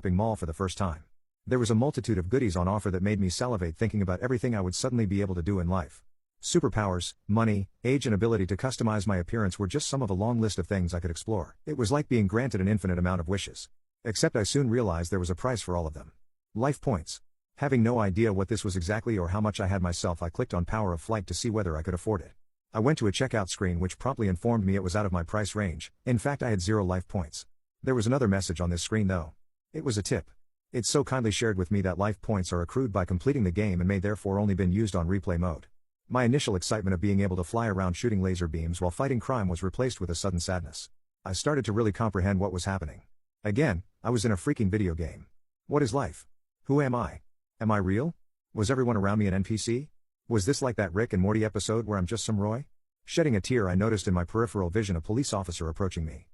shopping mall for the first time. There was a multitude of goodies on offer that made me salivate thinking about everything I would suddenly be able to do in life. Superpowers, money, age and ability to customize my appearance were just some of a long list of things I could explore. It was like being granted an infinite amount of wishes. Except I soon realized there was a price for all of them. Life points. Having no idea what this was exactly or how much I had myself, I clicked on Power of Flight to see whether I could afford it. I went to a checkout screen which promptly informed me it was out of my price range. In fact, I had 0 life points. There was another message on this screen though. It was a tip. It so kindly shared with me that life points are accrued by completing the game and may therefore only been used on replay mode. My initial excitement of being able to fly around shooting laser beams while fighting crime was replaced with a sudden sadness. I started to really comprehend what was happening. Again, I was in a freaking video game. What is life? Who am I? Am I real? Was everyone around me an NPC? Was this like that Rick and Morty episode where I'm just some Roy? Shedding a tear, I noticed in my peripheral vision a police officer approaching me.